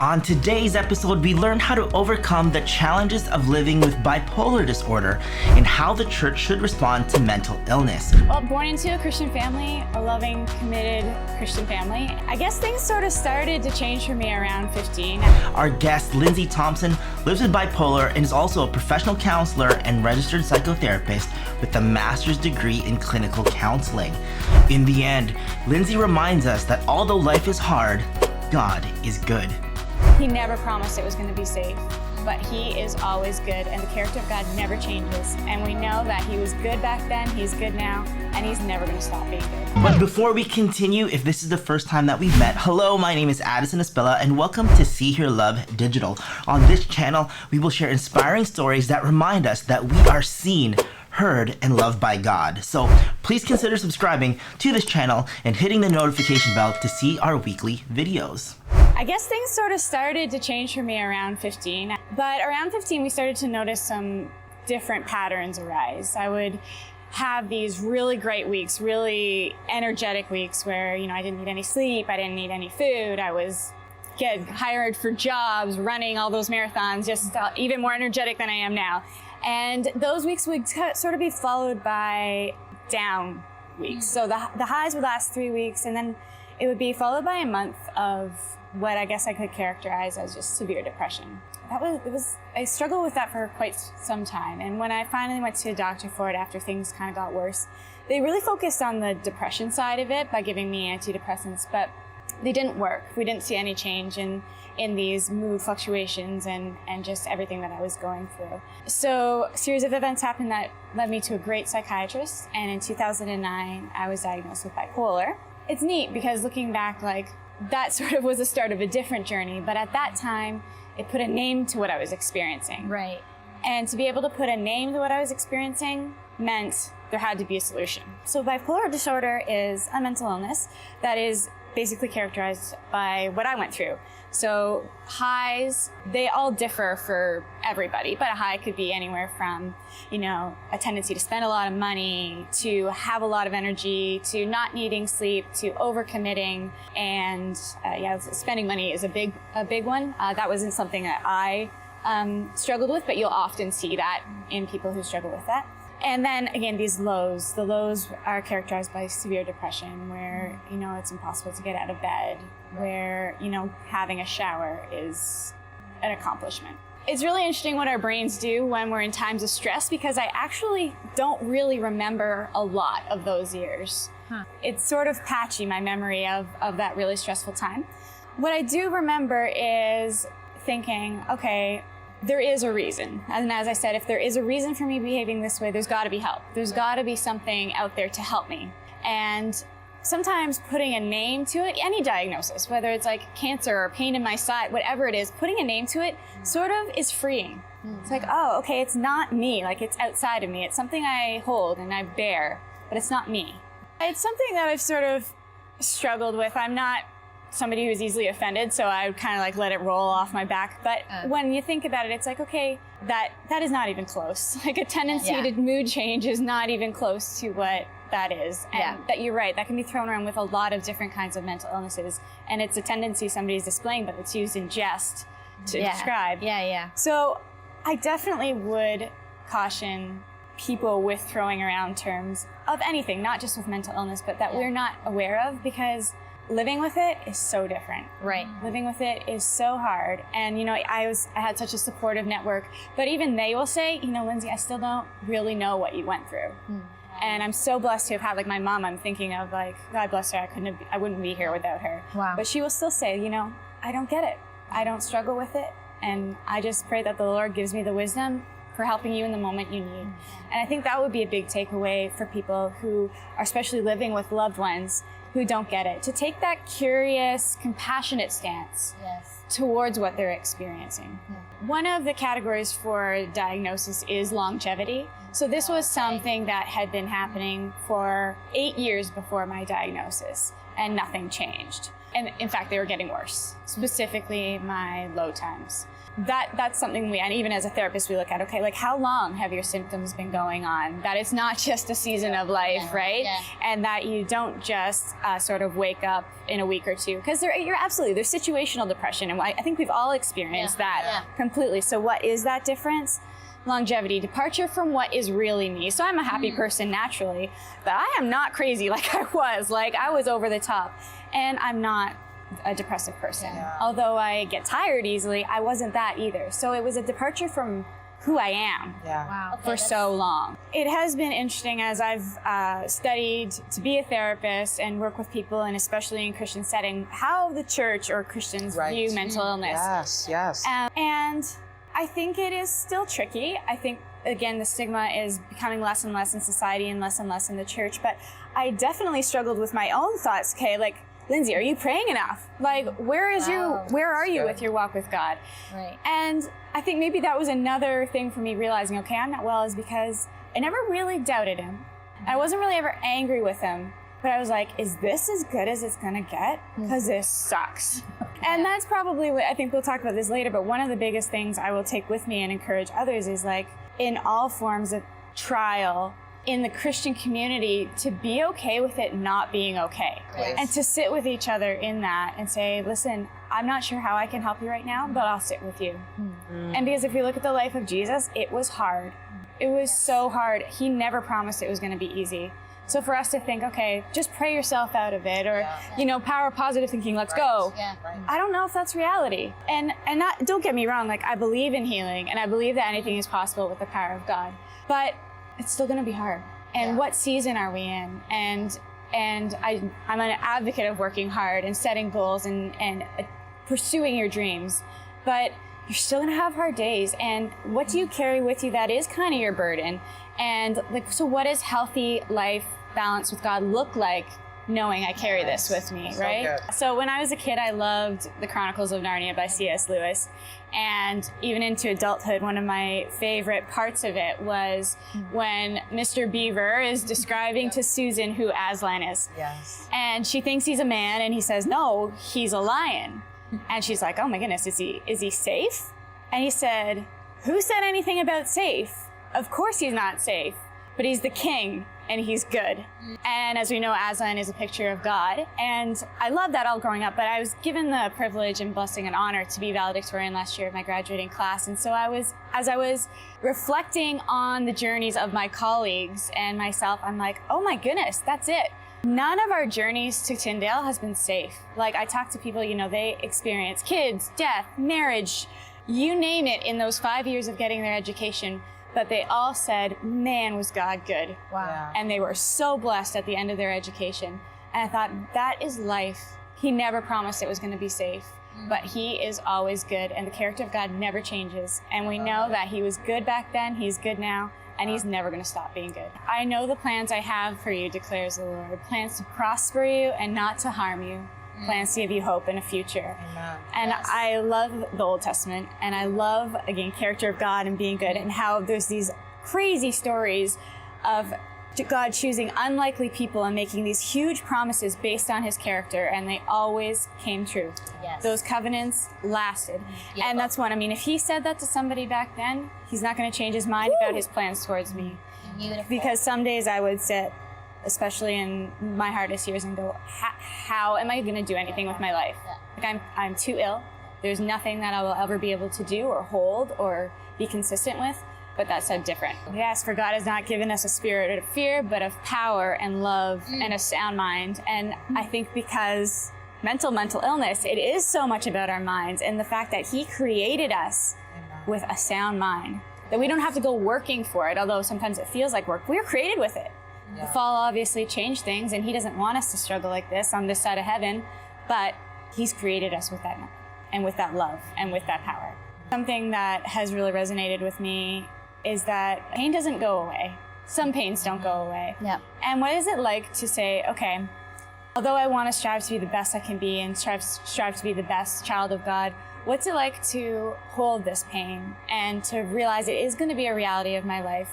On today's episode, we learn how to overcome the challenges of living with bipolar disorder and how the church should respond to mental illness. Well, born into a Christian family, a loving, committed Christian family, I guess things sort of started to change for me around 15. Our guest, Lyndsay Thompson, lives with bipolar and is also a professional counselor and registered psychotherapist with a master's degree in clinical counseling. In the end, Lyndsay reminds us that although life is hard, God is good. He never promised it was going to be safe, but he is always good, and the character of God never changes. And we know that he was good back then, he's good now, and he's never going to stop being good. But before we continue, if this is the first time that we've met, hello, my name is ASPILLA, and welcome to See, Hear, Love Digital. On this channel, we will share inspiring stories that remind us that we are seen, heard, and loved by God. So please consider subscribing to this channel and hitting the notification bell to see our weekly videos. I guess things sort of started to change for me around 15, but around 15 we started to notice some different patterns arise. I would have these really great weeks, really energetic weeks where, I didn't need any sleep, I didn't need any food, I was getting hired for jobs, running all those marathons, just even more energetic than I am now. And those weeks would sort of be followed by down weeks. So the highs would last 3 weeks, and then it would be followed by a month of what I guess I could characterize as just severe depression. I struggled with that for quite some time. And when I finally went to a doctor for it after things kind of got worse, they really focused on the depression side of it by giving me antidepressants, but they didn't work. We didn't see any change in these mood fluctuations and just everything that I was going through. So a series of events happened that led me to a great psychiatrist, and in 2009, I was diagnosed with bipolar. It's neat because looking back, that sort of was the start of a different journey, but at that time, it put a name to what I was experiencing. Right. And to be able to put a name to what I was experiencing meant there had to be a solution. So bipolar disorder is a mental illness that is basically characterized by what I went through. So highs, they all differ for everybody, but a high could be anywhere from, a tendency to spend a lot of money, to have a lot of energy, to not needing sleep, to overcommitting, and spending money is a big one. That wasn't something that I struggled with, but you'll often see that in people who struggle with that. And then again, these lows. The lows are characterized by severe depression where, it's impossible to get out of bed, where, having a shower is an accomplishment. It's really interesting what our brains do when we're in times of stress, because I actually don't really remember a lot of those years. It's sort of patchy, my memory of that really stressful time. What I do remember is thinking, okay, there is a reason. And as I said, if there is a reason for me behaving this way, there's got to be help. There's got to be something out there to help me. And sometimes putting a name to it, any diagnosis, whether it's like cancer or pain in my side, whatever it is, putting a name to it sort of is freeing. It's like, oh, okay, it's not me. It's outside of me. It's something I hold and I bear, but it's not me. It's something that I've sort of struggled with. I'm not somebody who's easily offended, so I would kind of let it roll off my back. But when you think about it, it's like, okay, that is not even close. A tendency to mood change is not even close to what that is. And that you're right, that can be thrown around with a lot of different kinds of mental illnesses. And it's a tendency somebody's displaying, but it's used in jest to describe. So I definitely would caution people with throwing around terms of anything, not just with mental illness, but that we're not aware of, because living with it is so different. Right. Living with it is so hard. And, I had such a supportive network, but even they will say, Lyndsay, I still don't really know what you went through. And I'm so blessed to have had, my mom, I'm thinking of, God bless her, I wouldn't be here without her. Wow. But she will still say, I don't get it. I don't struggle with it. And I just pray that the Lord gives me the wisdom for helping you in the moment you need. And I think that would be a big takeaway for people who are especially living with loved ones who don't get it, to take that curious, compassionate stance towards what they're experiencing. One of the categories for diagnosis is longevity. So this was something that had been happening for 8 years before my diagnosis. and nothing changed. And in fact, they were getting worse, specifically my low times. That's something and even as a therapist, we look at, okay, like how long have your symptoms been going on? That it's not just a season of life, right? Yeah. And that you don't just sort of wake up in a week or two, because there's situational depression. And I think we've all experienced that completely. So what is that difference? Longevity, departure from what is really me. So I'm a happy person naturally, but I am not crazy like I was. Like I was over the top, and I'm not a depressive person. Yeah. Although I get tired easily, I wasn't that either. So it was a departure from who I am for so long. It has been interesting as I've studied to be a therapist and work with people, and especially in Christian setting, how the church or Christians view mental illness. Yes. And I think it is still tricky. I think, again, the stigma is becoming less and less in society and less in the church. But I definitely struggled with my own thoughts. Okay, like, Lyndsay, are you praying enough? Like, where are you with your walk with God? Right. And I think maybe that was another thing for me realizing, okay, I'm not well, is because I never really doubted him. I wasn't really ever angry with him. But I was like, is this as good as it's gonna get? Because this sucks. And that's probably what, I think we'll talk about this later, but one of the biggest things I will take with me and encourage others is, like, in all forms of trial in the Christian community, to be okay with it not being okay. Yes. And to sit with each other in that and say, listen, I'm not sure how I can help you right now, but I'll sit with you. And because if you look at the life of Jesus, it was hard. It was so hard. He never promised it was gonna be easy. So for us to think, okay, just pray yourself out of it, or, power of positive thinking, let's go. Yeah. I don't know if that's reality. And don't get me wrong, like, I believe in healing and I believe that anything is possible with the power of God, but it's still gonna be hard. And what season are we in? And I'm an advocate of working hard and setting goals and pursuing your dreams, but you're still gonna have hard days. And what do you carry with you that is kind of your burden? And like, so what does healthy life balance with God look like, knowing I carry this with me, right? So when I was a kid, I loved The Chronicles of Narnia by C.S. Lewis. And even into adulthood, one of my favorite parts of it was when Mr. Beaver is describing to Susan who Aslan is. Yes. And she thinks he's a man, and he says, no, he's a lion. And she's like, oh my goodness, is he safe? And he said, who said anything about safe? Of course he's not safe, but he's the king and he's good. And as we know, Aslan is a picture of God. And I loved that all growing up, but I was given the privilege and blessing and honor to be valedictorian last year of my graduating class. And so as I was reflecting on the journeys of my colleagues and myself, I'm like, oh my goodness, that's it. None of our journeys to Tyndale has been safe. Like, I talk to people, they experience kids, death, marriage, you name it, in those 5 years of getting their education. But they all said, man, was God good. Wow. Yeah. And they were so blessed at the end of their education. And I thought, that is life. He never promised it was going to be safe, but he is always good. And the character of God never changes. And we know that he was good back then, he's good now, and he's never going to stop being good. I know the plans I have for you, declares the Lord. Plans to prosper you and not to harm you. Plans to give you hope and a future. Amen. And I love the Old Testament, and I love, again, character of God and being good, and how there's these crazy stories of God choosing unlikely people and making these huge promises based on his character, and they always came true. Yes. Those covenants lasted. Yep. And that's one, if he said that to somebody back then, he's not going to change his mind about his plans towards me. Beautiful. Because some days I would sit, especially in my hardest years, and go, how am I going to do anything with my life? Like, I'm too ill. There's nothing that I will ever be able to do or hold or be consistent with. But that said different. Yes, for God has not given us a spirit of fear, but of power and love and a sound mind. And I think because mental illness, it is so much about our minds, and the fact that he created us with a sound mind, that we don't have to go working for it, although sometimes it feels like work. We were created with it. The fall obviously changed things, and he doesn't want us to struggle like this on this side of heaven, but he's created us with that, and with that love, and with that power. Something that has really resonated with me is that pain doesn't go away. Some pains don't go away. Yep. And what is it like to say, okay, although I want to strive to be the best I can be and strive to be the best child of God, what's it like to hold this pain and to realize it is going to be a reality of my life,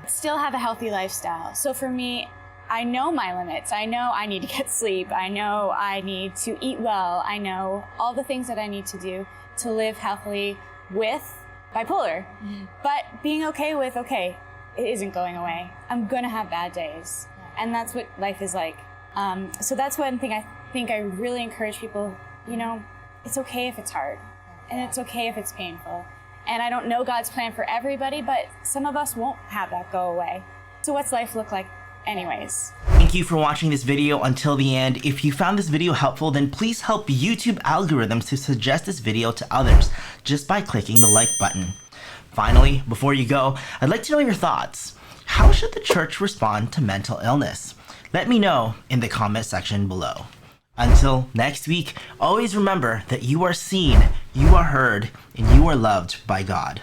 still have a healthy lifestyle? So for me, I know my limits. I know I need to get sleep. I know I need to eat well. I know all the things that I need to do to live healthily with bipolar. But being okay with, okay, it isn't going away. I'm gonna have bad days. And that's what life is like. So that's one thing I think I really encourage people, you know, it's okay if it's hard. And it's okay if it's painful. And I don't know God's plan for everybody, but some of us won't have that go away. So what's life look like anyways? Thank you for watching this video until the end. If you found this video helpful, then please help YouTube algorithms to suggest this video to others just by clicking the like button. Finally, before you go, I'd like to know your thoughts. How should the church respond to mental illness? Let me know in the comment section below. Until next week, always remember that you are seen, you are heard, and you are loved by God.